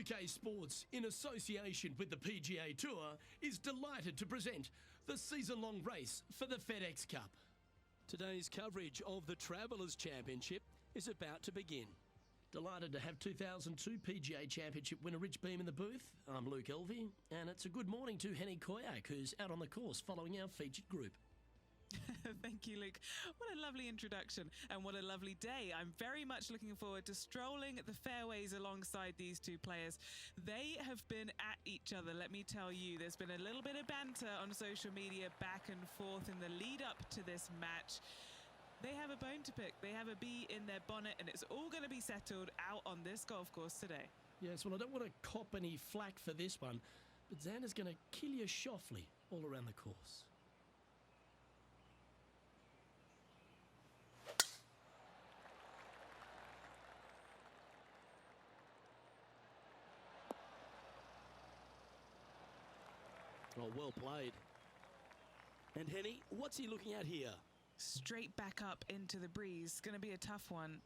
UK Sports, in association with the PGA Tour, is delighted to present the season-long race for the FedEx Cup. Today's coverage of the Travellers Championship is about to begin. Delighted to have 2002 PGA Championship winner Rich Beem in the booth. I'm Luke Elvey, and it's a good morning to Henny Koyak, who's out on the course following our featured group. Thank you, Luke. What a lovely introduction and what a lovely day. I'm very much looking forward to strolling the fairways alongside these two players. They have been at each other, let me tell you. There's been a little bit of banter on social media back and forth in the lead up to this match. They have a bone to pick. They have a bee in their bonnet, and it's all going to be settled out on this golf course today. Yes, well, I don't want to cop any flack for this one, but Xander's going to kill you softly all around the course. Oh, well played. And Henny, what's he looking at here? Straight back up into the breeze. Going to be a tough one.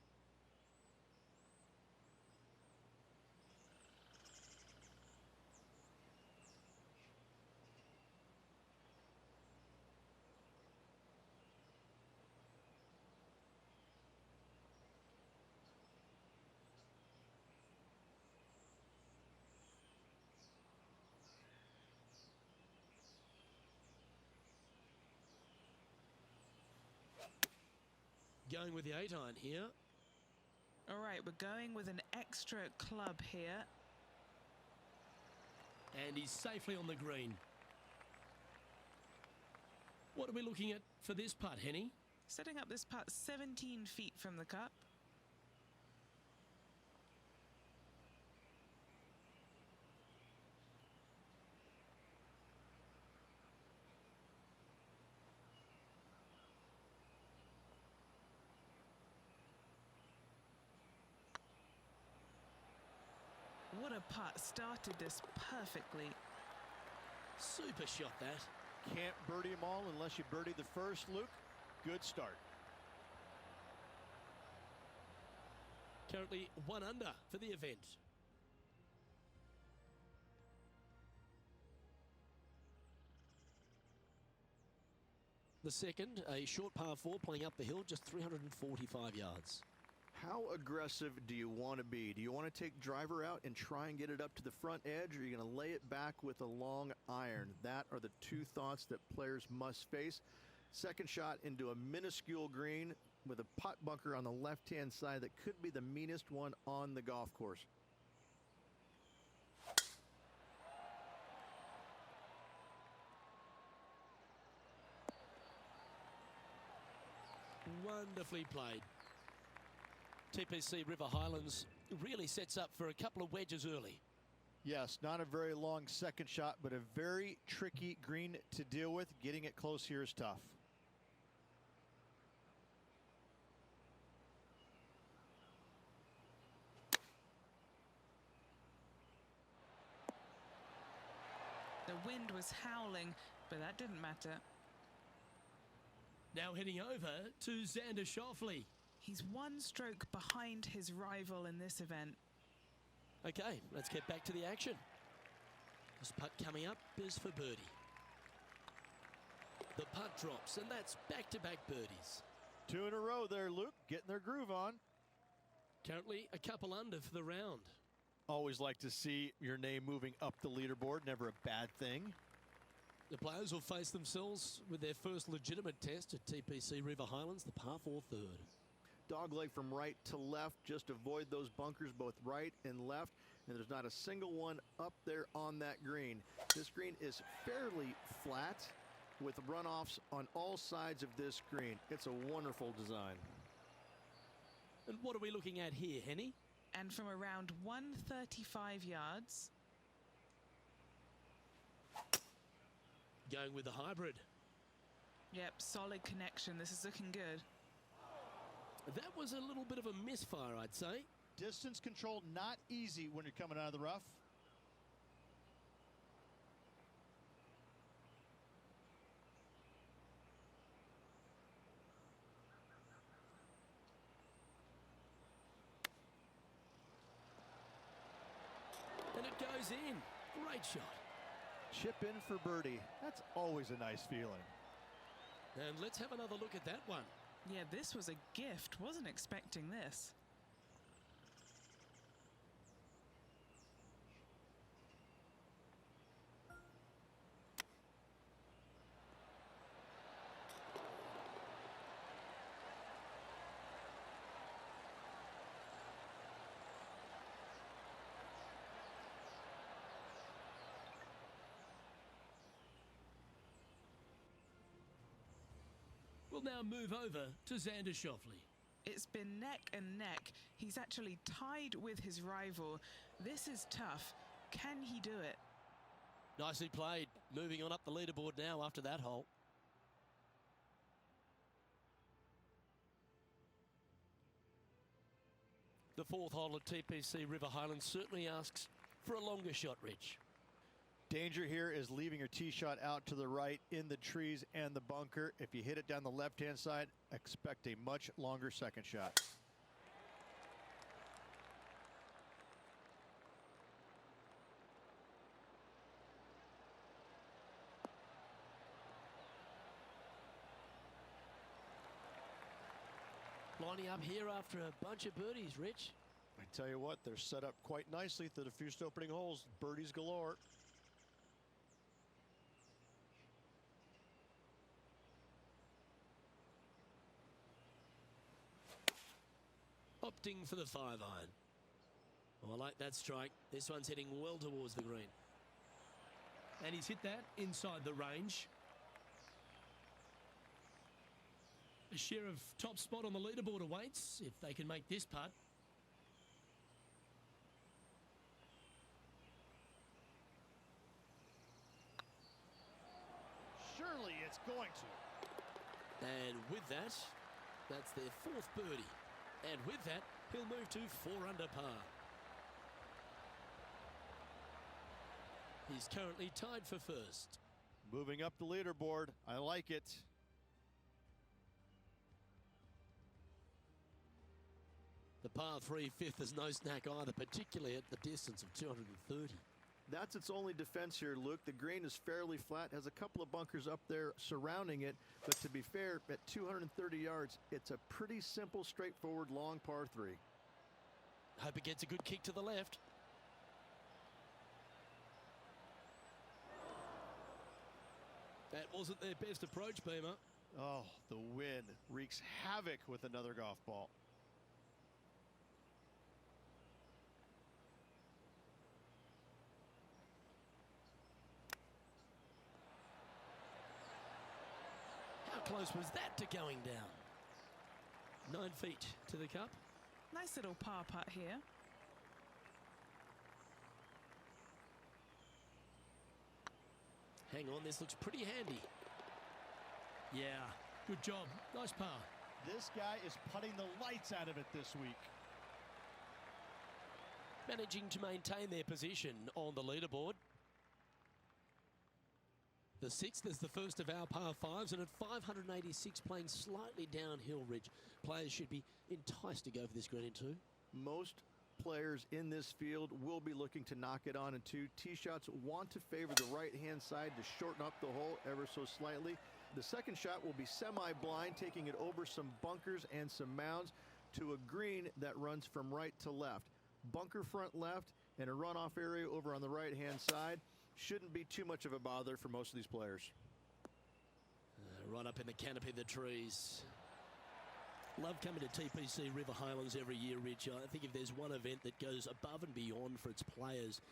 Going with the 8-iron here. All right, we're going with an extra club here. And he's safely on the green. What are we looking at for this putt, Henny? Setting up this putt 17 feet from the cup. What a putt. Started this perfectly. Super shot, that. Can't birdie them all unless you birdie the first, Luke. Good start. Currently 1 under for the event. The second, a short par 4 playing up the hill, just 345 yards. How aggressive do you want to be? Do you want to take driver out and try and get it up to the front edge, or are you going to lay it back with a long iron? That are the two thoughts that players must face. Second shot into a minuscule green with a putt bunker on the left-hand side that could be the meanest one on the golf course. Wonderfully played. TPC River Highlands really sets up for a couple of wedges early. Yes, not a very long second shot, but a very tricky green to deal with. Getting it close here is tough. The wind was howling, but that didn't matter. Now heading over to Xander Schauffele. He's 1 stroke behind his rival in this event. Okay, let's get back to the action. This putt coming up is for birdie. The putt drops, and that's back-to-back birdies. 2 in a row there, Luke. Getting their groove on. Currently a couple under for the round. Always like to see your name moving up the leaderboard. Never a bad thing. The players will face themselves with their first legitimate test at TPC River Highlands, the par 4 third. Dogleg from right to left. Just avoid those bunkers both right and left. And there's not a single one up there on that green. This green is fairly flat with runoffs on all sides of this green. It's a wonderful design. And what are we looking at here, Henny? And from around 135 yards. Going with the hybrid. Yep, solid connection. This is looking good. That was a little bit of a misfire, I'd say. Distance control not easy when you're coming out of the rough. And it goes in. Great shot. Chip in for birdie. That's always a nice feeling. And let's have another look at that one. Yeah, this was a gift. Wasn't expecting this. We'll now move over to Xander Schauffele. It's been neck and neck. He's actually tied with his rival. This is tough. Can he do it? Nicely played. Moving on up the leaderboard now after that hole. The fourth hole at TPC River Highlands certainly asks for a longer shot, Rich. Danger here is leaving your tee shot out to the right in the trees and the bunker. If you hit it down the left-hand side, expect a much longer second shot. Lining up here after a bunch of birdies, Rich. I tell you what, they're set up quite nicely through the first opening holes. Birdies galore. Opting for the 5-iron. Oh, I like that strike. This one's heading well towards the green. And he's hit that inside the range. A share of top spot on the leaderboard awaits if they can make this putt. Surely it's going to. And with that, that's their fourth birdie. And with that, he'll move to 4 under par. He's currently tied for first. Moving up the leaderboard. I like it. The par 3 fifth is no snack either, particularly at the distance of 230. That's its only defense here, Luke. The green is fairly flat, has a couple of bunkers up there surrounding it, but to be fair, at 230 yards, it's a pretty simple, straightforward, long par 3. Hope it gets a good kick to the left. That wasn't their best approach, Beamer. Oh, the wind wreaks havoc with another golf ball. How close was that to going down? 9 feet to the cup. Nice little par putt here. Hang on, this looks pretty handy. Yeah, good job. Nice par. This guy is putting the lights out of it this week. Managing to maintain their position on the leaderboard. The 6th is the first of our par 5s, and at 586 playing slightly downhill, Ridge, players should be enticed to go for this green in 2. Most players in this field will be looking to knock it on in 2. Tee shots want to favor the right-hand side to shorten up the hole ever so slightly. The second shot will be semi-blind, taking it over some bunkers and some mounds to a green that runs from right to left. Bunker front left and a runoff area over on the right-hand side. Shouldn't be too much of a bother for most of these players. Right up in the canopy of the trees. Love coming to TPC River Highlands every year, Rich. I think if there's one event that goes above and beyond for its players,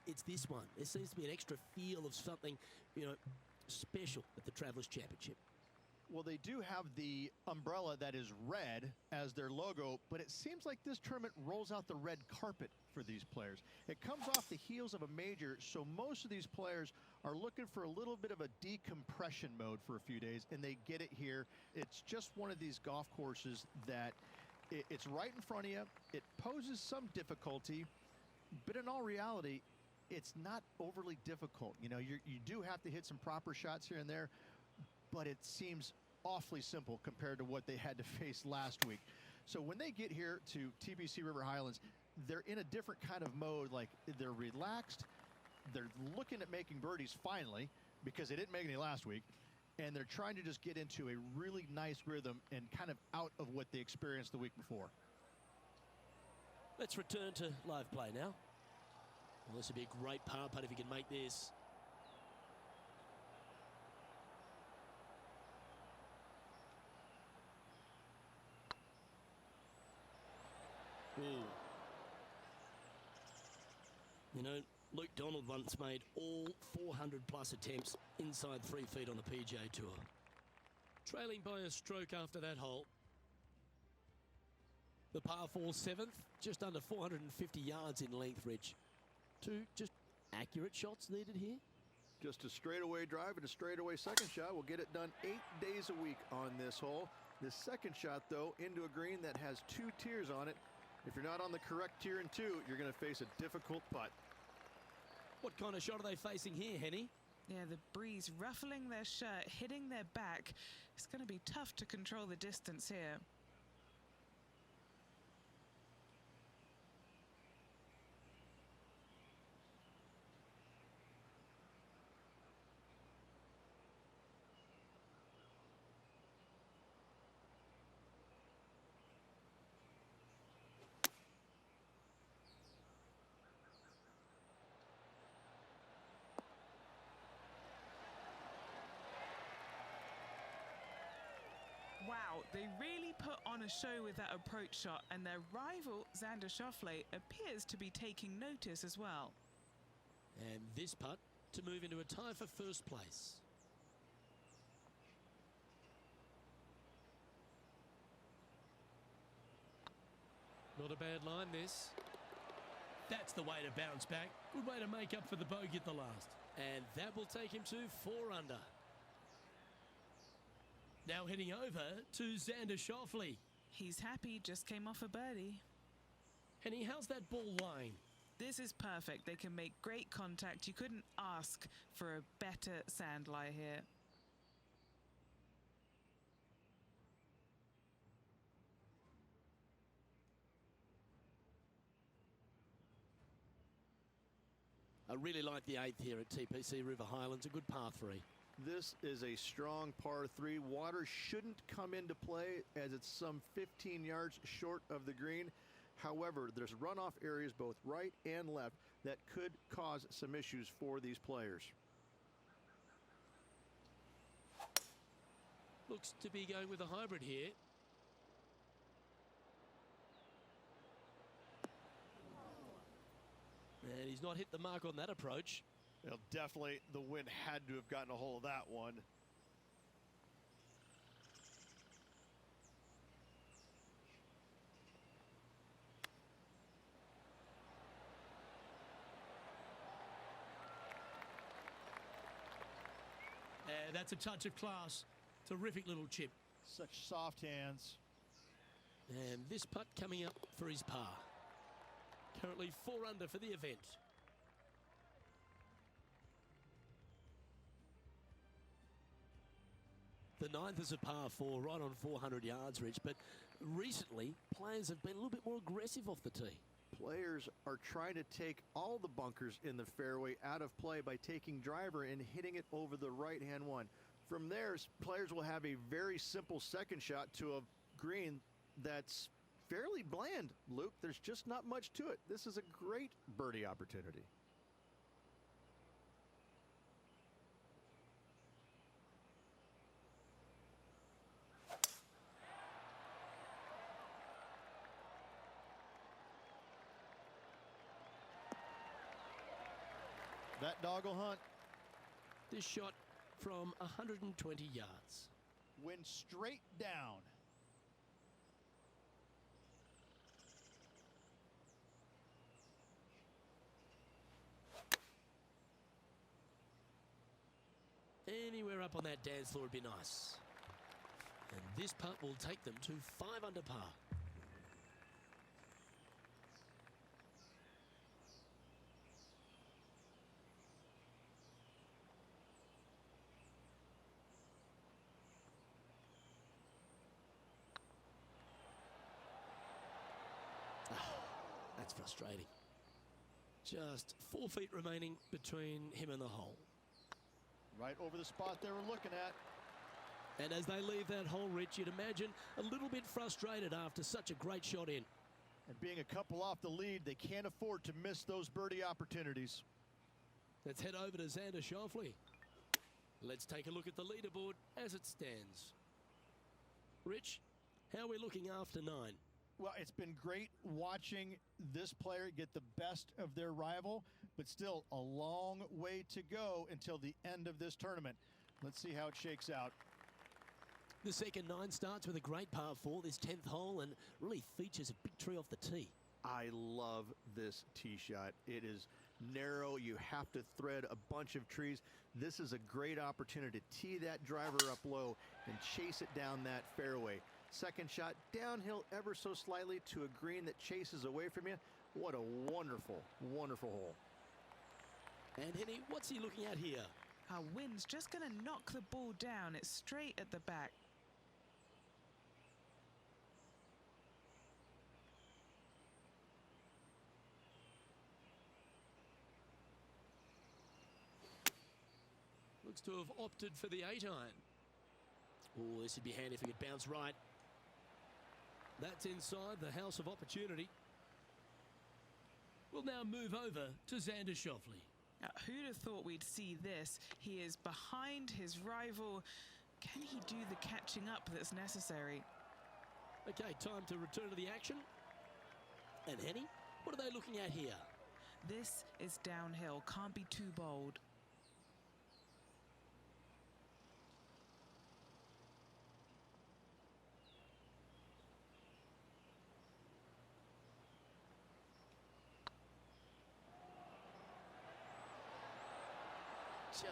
it's this one. There seems to be an extra feel of something, special at the Travellers Championship. Well, they do have the umbrella that is red as their logo, but it seems like this tournament rolls out the red carpet for these players. It comes off the heels of a major, so most of these players are looking for a little bit of a decompression mode for a few days, and they get it here. It's just one of these golf courses that it's right in front of you. It poses some difficulty, but in all reality, it's not overly difficult. You do have to hit some proper shots here and there, but it seems awfully simple compared to what they had to face last week. So when they get here to TPC River Highlands, they're in a different kind of mode. Like, they're relaxed. They're looking at making birdies finally, because they didn't make any last week. And they're trying to just get into a really nice rhythm and kind of out of what they experienced the week before. Let's return to live play now. Well, this would be a great par putt if he can make this. Ooh. You know, Luke Donald once made all 400-plus attempts inside 3 feet on the PGA Tour. Trailing by a stroke after that hole. The par 4 7th, just under 450 yards in length, Rich. 2 just accurate shots needed here. Just a straightaway drive and a straightaway second shot will get it done 8 days a week on this hole. The second shot, though, into a green that has 2 tiers on it. If you're not on the correct tier in 2, you're going to face a difficult putt. What kind of shot are they facing here, Henny? Yeah, the breeze ruffling their shirt, hitting their back. It's going to be tough to control the distance here. Wow, they really put on a show with that approach shot, and their rival, Xander Schauffele, appears to be taking notice as well. And this putt to move into a tie for first place. Not a bad line, this. That's the way to bounce back. Good way to make up for the bogey at the last. And that will take him to 4 under. Now heading over to Xander Schauffele. He's happy, just came off a birdie. Henny, how's that ball lying? This is perfect. They can make great contact. You couldn't ask for a better sand lie here. I really like the 8th here at TPC River Highlands. A good par 3. This is a strong par 3. Water shouldn't come into play as it's some 15 yards short of the green. However, there's runoff areas both right and left that could cause some issues for these players. Looks to be going with a hybrid here. And he's not hit the mark on that approach. Well, definitely the wind had to have gotten a hold of that one. That's a touch of class. Terrific little chip. Such soft hands. And this putt coming up for his par. Currently 4 under for the event. The 9th is a par 4, right on 400 yards, Rich. But recently, players have been a little bit more aggressive off the tee. Players are trying to take all the bunkers in the fairway out of play by taking driver and hitting it over the right-hand one. From there, players will have a very simple second shot to a green that's fairly bland, Luke. There's just not much to it. This is a great birdie opportunity. That dog will hunt. This shot from 120 yards. Went straight down. Anywhere up on that dance floor would be nice. And this putt will take them to 5 under par. That's for frustrating. Just 4 feet remaining between him and the hole. Right over the spot they were looking at. And as they leave that hole, Rich, you'd imagine a little bit frustrated after such a great shot in. And being a couple off the lead, they can't afford to miss those birdie opportunities. Let's head over to Xander Schauffele. Let's take a look at the leaderboard as it stands. Rich, how are we looking after 9? Well, it's been great watching this player get the best of their rival, but still a long way to go until the end of this tournament. Let's see how it shakes out. The second 9 starts with a great par 4, this 10th hole, and really features a big tree off the tee. I love this tee shot. It is narrow. You have to thread a bunch of trees. This is a great opportunity to tee that driver up low and chase it down that fairway. Second shot, downhill ever so slightly to a green that chases away from you. What a wonderful, wonderful hole. And Henny, what's he looking at here? Our wind's just going to knock the ball down. It's straight at the back. Looks to have opted for the 8-iron. Oh, this would be handy if he could bounce right. That's inside the house of opportunity. We'll now move over to Xander Schauffele. Who'd have thought we'd see this? He is behind his rival. Can he do the catching up that's necessary? Okay, time to return to the action. And Henny, what are they looking at here? This is downhill. Can't be too bold.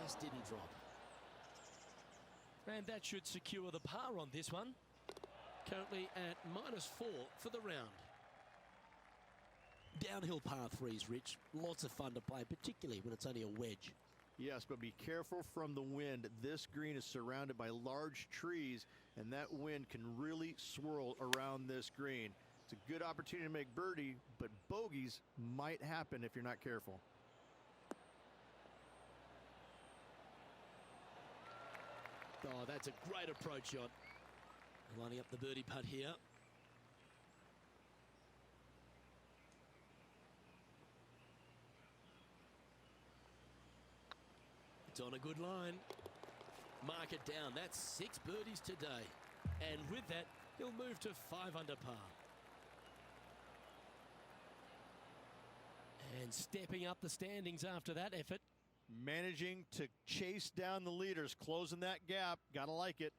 Just didn't drop. And that should secure the par on this one. Currently at -4 for the round. Downhill par 3s, Rich. Lots of fun to play, particularly when it's only a wedge. Yes, but be careful from the wind. This green is surrounded by large trees, and that wind can really swirl around this green. It's a good opportunity to make birdie, but bogeys might happen if you're not careful. Oh, that's a great approach shot. Lining up the birdie putt here. It's on a good line. Mark it down. That's 6 birdies today. And with that, he'll move to 5 under par. And stepping up the standings after that effort. Managing to chase down the leaders, closing that gap. Gotta like it.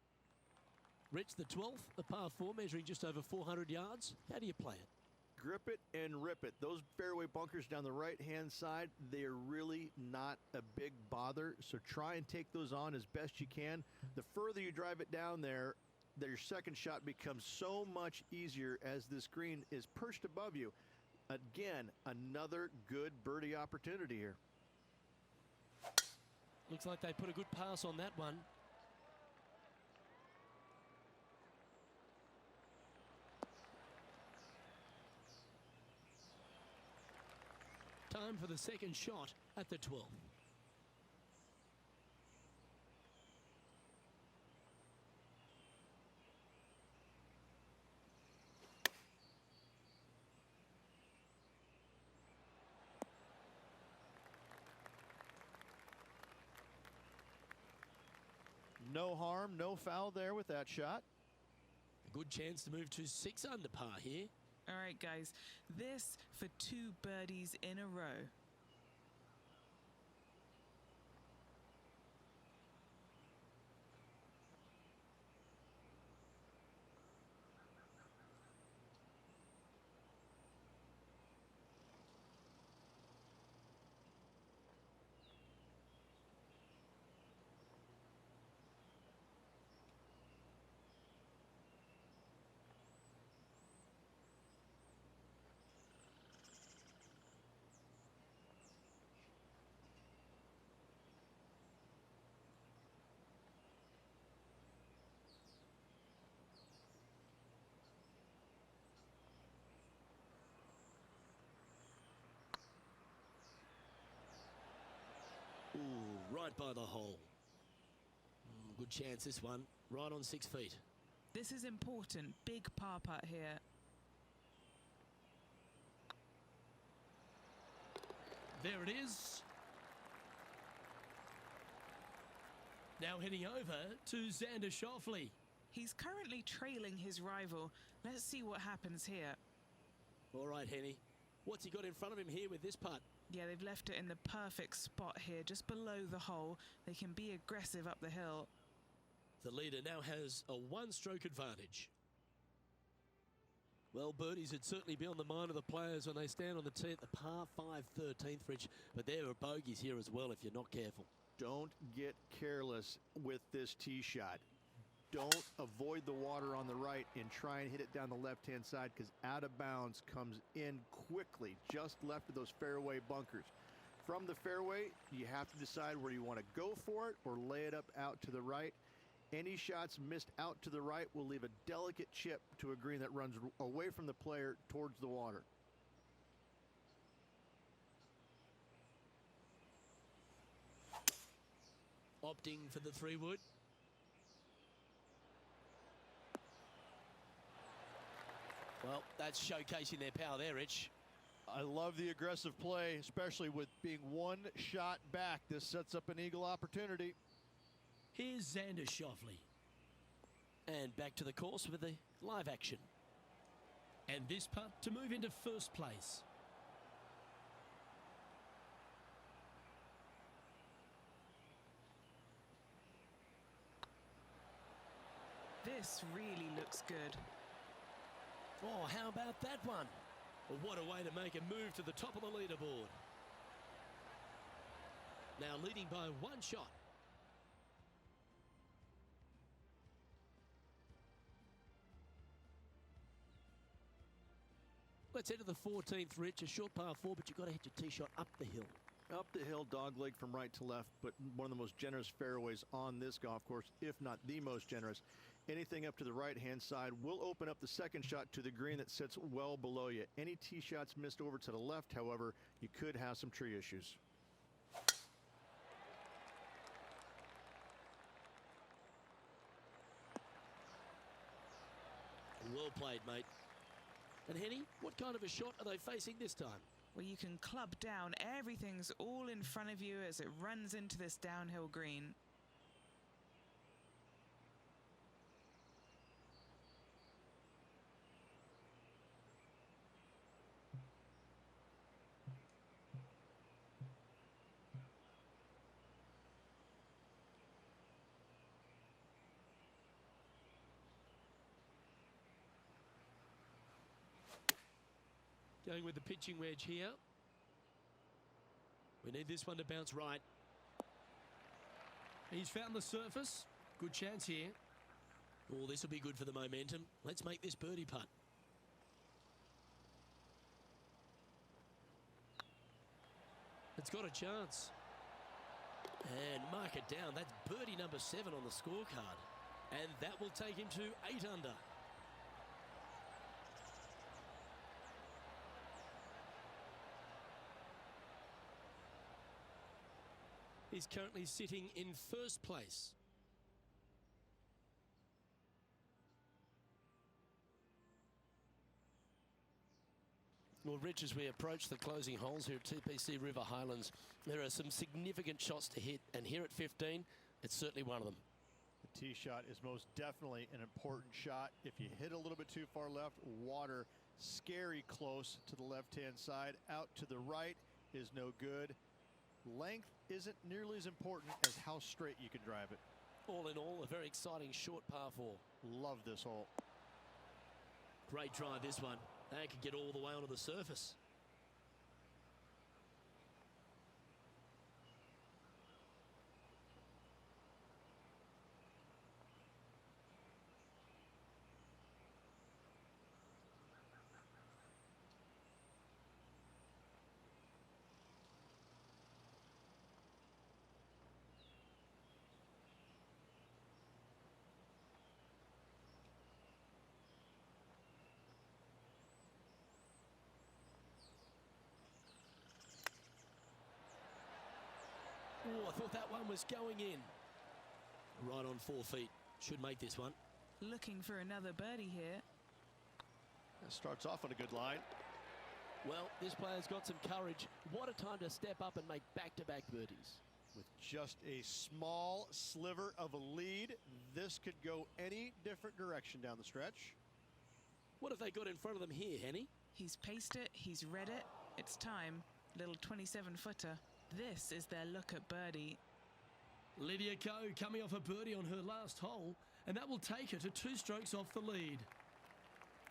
Rich, the 12th, the par 4, measuring just over 400 yards. How do you play it? Grip it and rip it. Those fairway bunkers down the right-hand side, they are really not a big bother, so try and take those on as best you can. The further you drive it down there, your second shot becomes so much easier as this green is perched above you. Again, another good birdie opportunity here. Looks like they put a good pass on that one. Time for the second shot at the 12th. No harm, no foul there with that shot. A good chance to move to 6 under par here. All right, guys, this for 2 birdies in a row. right by the hole. Good chance this one, right on 6 feet. This is important. Big par putt here. There it is. Now heading over to Xander Schauffele. He's currently trailing his rival. Let's see what happens here. All right, Henny. What's he got in front of him here with this putt? Yeah, they've left it in the perfect spot here, just below the hole. They can be aggressive up the hill. The leader now has a one-stroke advantage. Well, birdies would certainly be on the mind of the players when they stand on the tee at the par 5 13th, Rich. But there are bogeys here as well if you're not careful. Don't get careless with this tee shot. Don't avoid the water on the right and try and hit it down the left-hand side, because out of bounds comes in quickly, just left of those fairway bunkers. From the fairway, you have to decide where you want to go for it or lay it up out to the right. Any shots missed out to the right will leave a delicate chip to a green that runs away from the player towards the water. Opting for the 3-wood. Well, that's showcasing their power there, Rich. I love the aggressive play, especially with being one shot back. This sets up an eagle opportunity. Here's Xander Schauffele. And back to the course with the live action. And this putt to move into first place. This really looks good. Oh, how about that one? Well, what a way to make a move to the top of the leaderboard. Now leading by one shot. Let's head to the 14th, Rich. A short par 4, but you've got to hit your tee shot up the hill. Up the hill, dogleg from right to left, but one of the most generous fairways on this golf course, if not the most generous. Anything up to the right-hand side will open up the second shot to the green that sits well below you. Any tee shots missed over to the left, however, you could have some tree issues. Well played, mate. And Henny, what kind of a shot are they facing this time? Well, you can club down. Everything's all in front of you as it runs into this downhill green. Going with the pitching wedge here. We need this one to bounce right. He's found the surface. Good chance here. Oh, this will be good for the momentum. Let's make this birdie putt. It's got a chance. And mark it down. That's birdie number 7 on the scorecard. And that will take him to 8 under. He's currently sitting in first place. Well, Rich, as we approach the closing holes here at TPC River Highlands, there are some significant shots to hit, and here at 15, it's certainly one of them. The tee shot is most definitely an important shot. If you hit a little bit too far left, water scary close to the left-hand side. Out to the right is no good. Length isn't nearly as important as how straight you can drive it. All in all, a very exciting short par 4. Love this hole. Great drive, this one. They could get all the way onto the surface. Oh, I thought that one was going in. Right on 4 feet. Should make this one. Looking for another birdie here. That starts off on a good line. Well, this player's got some courage. What a time to step up and make back-to-back birdies. With just a small sliver of a lead, this could go any different direction down the stretch. What have they got in front of them here, Henny? He's paced it, he's read it. It's time. Little 27-footer. This is their look at birdie. Lydia Ko coming off a birdie on her last hole, and that will take her to 2 strokes off the lead.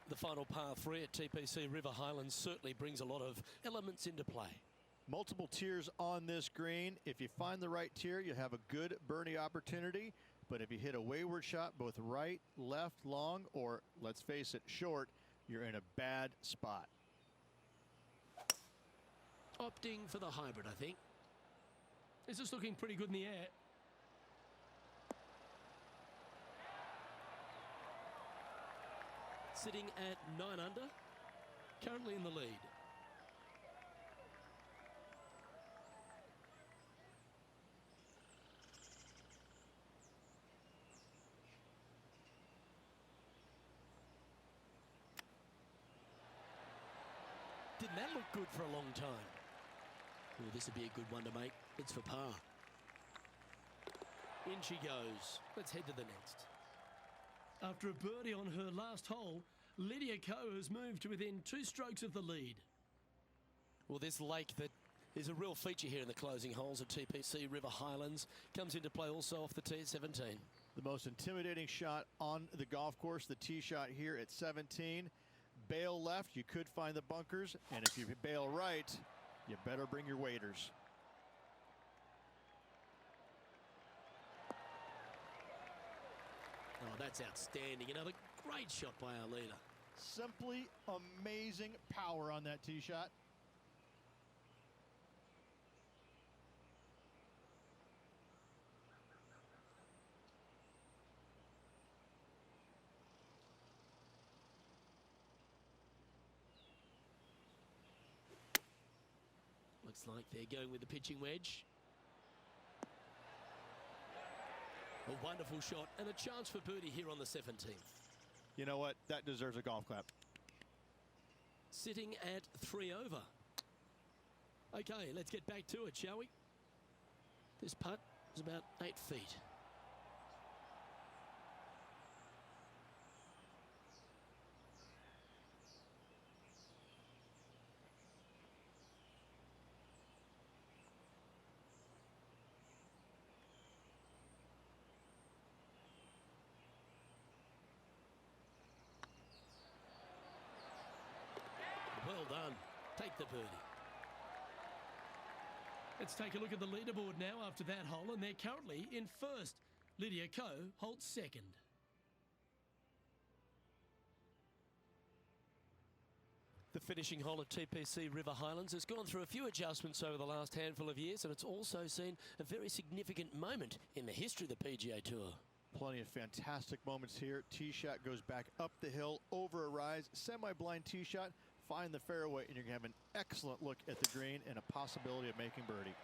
The final par 3 at TPC River Highlands certainly brings a lot of elements into play. Multiple tiers on this green. If you find the right tier, you have a good birdie opportunity. But if you hit a wayward shot, both right, left, long, or let's face it, short, you're in a bad spot. Opting for the hybrid, I think. This is looking pretty good in the air. Sitting at 9 under, currently in the lead. Didn't that look good for a long time? Oh, this would be a good one to make. It's for par. In she goes. Let's head to the next. After a birdie on her last hole, Lydia Ko has moved to within 2 strokes of the lead. Well, this lake that is a real feature here in the closing holes of TPC River Highlands comes into play also off the tee at 17. The most intimidating shot on the golf course, the tee shot here at 17. Bail left, you could find the bunkers, and if you bail right, you better bring your waders. Oh, that's outstanding. Another great shot by our leader. Simply amazing power on that tee shot. Looks like they're going with the pitching wedge. A wonderful shot and a chance for birdie here on the 17th. You know what? That deserves a golf clap. Sitting at 3 over. Okay, let's get back to it, shall we? This putt is about 8 feet. Well done. Take the birdie. Let's take a look at the leaderboard now after that hole, and they're currently in first. Lydia Ko holds second. The finishing hole at TPC River Highlands has gone through a few adjustments over the last handful of years, and it's also seen a very significant moment in the history of the PGA Tour. Plenty of fantastic moments here. Tee shot goes back up the hill, over a rise, semi-blind tee shot, find the fairway, and you're going to have an excellent look at the green and a possibility of making birdie.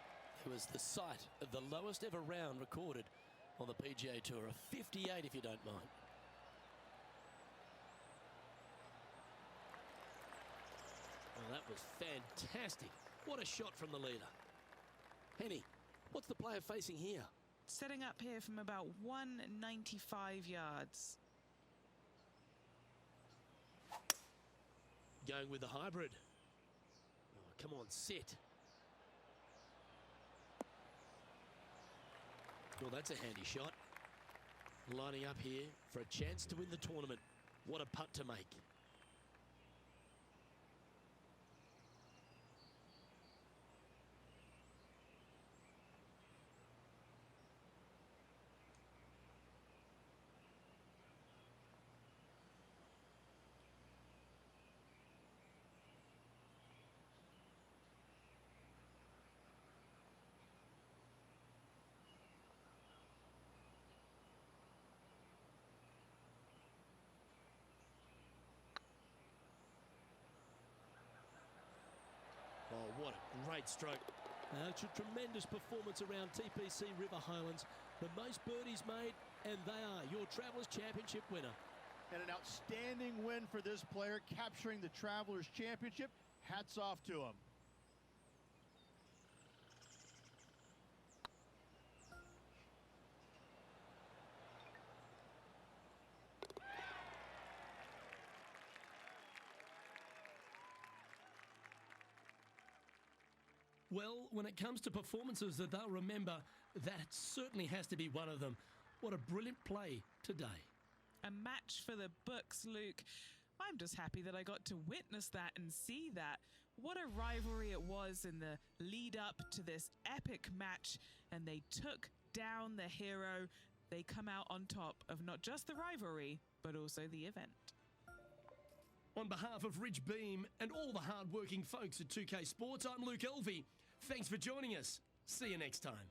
It was the site of the lowest ever round recorded on the PGA Tour, a 58 if you don't mind. Oh, that was fantastic. What a shot from the leader. Henny, what's the player facing here? Setting up here from about 195 yards. Going with the hybrid. Oh, come on, sit. Well, that's a handy shot. Lining up here for a chance to win the tournament. What a putt to make. Oh, what a great stroke. It's a tremendous performance around TPC River Highlands. The most birdies made, and they are your Travellers Championship winner. And an outstanding win for this player, capturing the Travellers Championship. Hats off to him. Well, when it comes to performances that they'll remember, that certainly has to be one of them. What a brilliant play today. A match for the books, Luke. I'm just happy that I got to witness that and see that. What a rivalry it was in the lead up to this epic match, and they took down the hero. They come out on top of not just the rivalry, but also the event. On behalf of Rich Beam and all the hard-working folks at 2K Sports, I'm Luke Elvey. Thanks for joining us. See you next time.